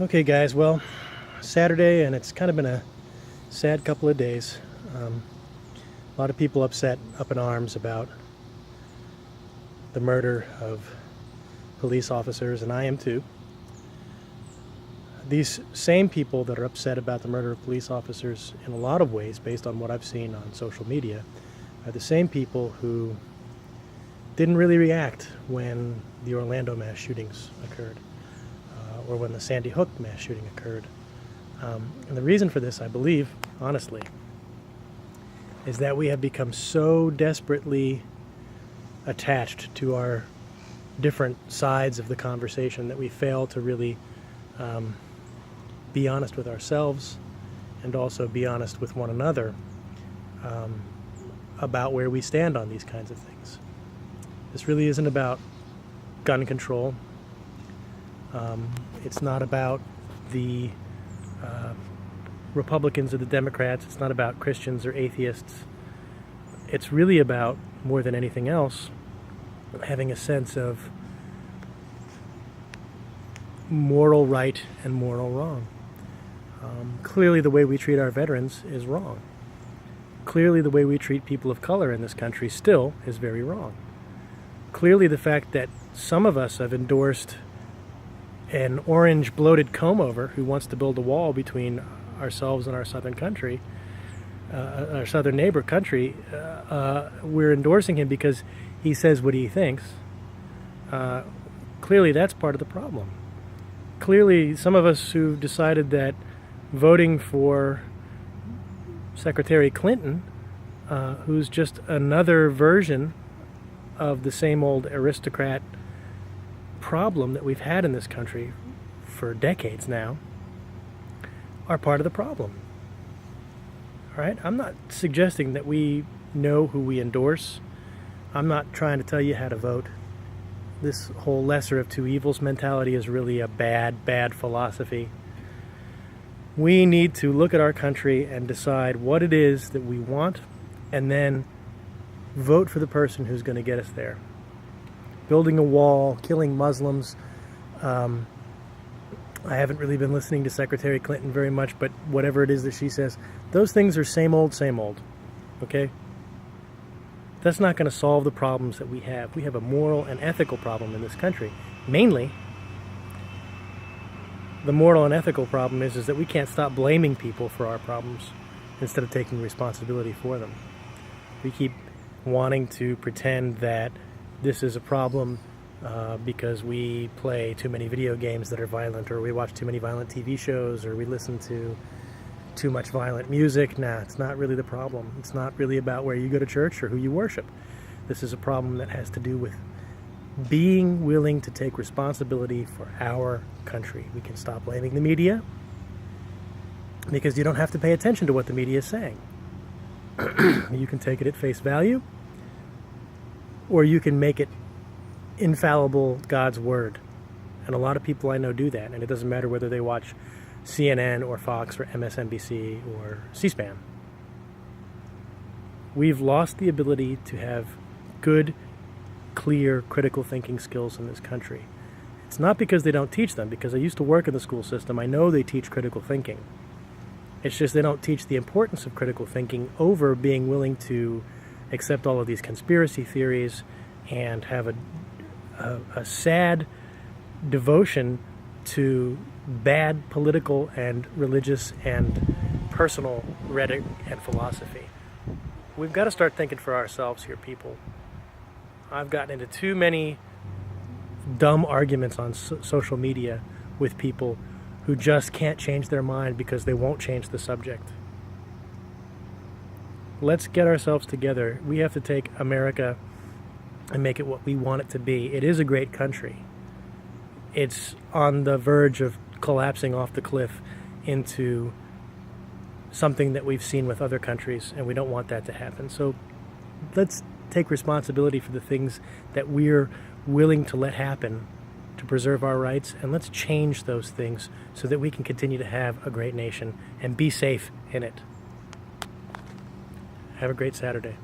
Okay, guys, well, Saturday, and it's kind of been a sad couple of days. A lot of people upset, up in arms about the murder of police officers, and I am too. These same people that are upset about the murder of police officers in a lot of ways, based on what I've seen on social media, are the same people who didn't really react when the Orlando mass shootings occurred, or when the Sandy Hook mass shooting occurred. And the reason for this, I believe, honestly, is that we have become so desperately attached to our different sides of the conversation that we fail to really be honest with ourselves and also be honest with one another about where we stand on these kinds of things. This really isn't about gun control. It's not about the Republicans or the Democrats. It's not about Christians or atheists. It's really about, more than anything else, having a sense of moral right and moral wrong. Clearly the way we treat our veterans is wrong. Clearly the way we treat people of color in this country still is very wrong. Clearly the fact that some of us have endorsed an orange bloated comb-over who wants to build a wall between ourselves and our southern country, our southern neighbor country, we're endorsing him because he says what he thinks. Clearly that's part of the problem. Clearly some of us who've decided that voting for Secretary Clinton, who's just another version of the same old aristocrat problem that we've had in this country for decades now, are part of the problem. All right? I'm not suggesting that we know who we endorse. I'm not trying to tell you how to vote. This whole lesser of two evils mentality is really a bad philosophy. We need to look at our country and decide what it is that we want, and then vote for the person who's going to get us there. Building a wall, killing Muslims. I haven't really been listening to Secretary Clinton very much, but whatever it is that she says, those things are same old, okay? That's not going to solve the problems that we have. We have a moral and ethical problem in this country. Mainly, the moral and ethical problem is that we can't stop blaming people for our problems instead of taking responsibility for them. We keep wanting to pretend that this is a problem because we play too many video games that are violent, or we watch too many violent TV shows, or we listen to too much violent music. Nah, it's not really the problem. It's not really about where you go to church or who you worship. This is a problem that has to do with being willing to take responsibility for our country. We can stop blaming the media because you don't have to pay attention to what the media is saying. You can take it at face value, or you can make it infallible God's word. And a lot of people I know do that, and it doesn't matter whether they watch CNN or Fox or MSNBC or C-SPAN. We've lost the ability to have good, clear, critical thinking skills in this country. It's not because they don't teach them, because I used to work in the school system. I know they teach critical thinking. It's just they don't teach the importance of critical thinking over being willing to accept all of these conspiracy theories and have a sad devotion to bad political and religious and personal rhetoric and philosophy. We've got to start thinking for ourselves here, people. I've gotten into too many dumb arguments on social media with people who just can't change their mind because they won't change the subject. Let's get ourselves together. We have to take America and make it what we want it to be. It is a great country. It's on the verge of collapsing off the cliff into something that we've seen with other countries, and we don't want that to happen. So let's take responsibility for the things that we're willing to let happen to preserve our rights, and let's change those things so that we can continue to have a great nation and be safe in it. Have a great Saturday.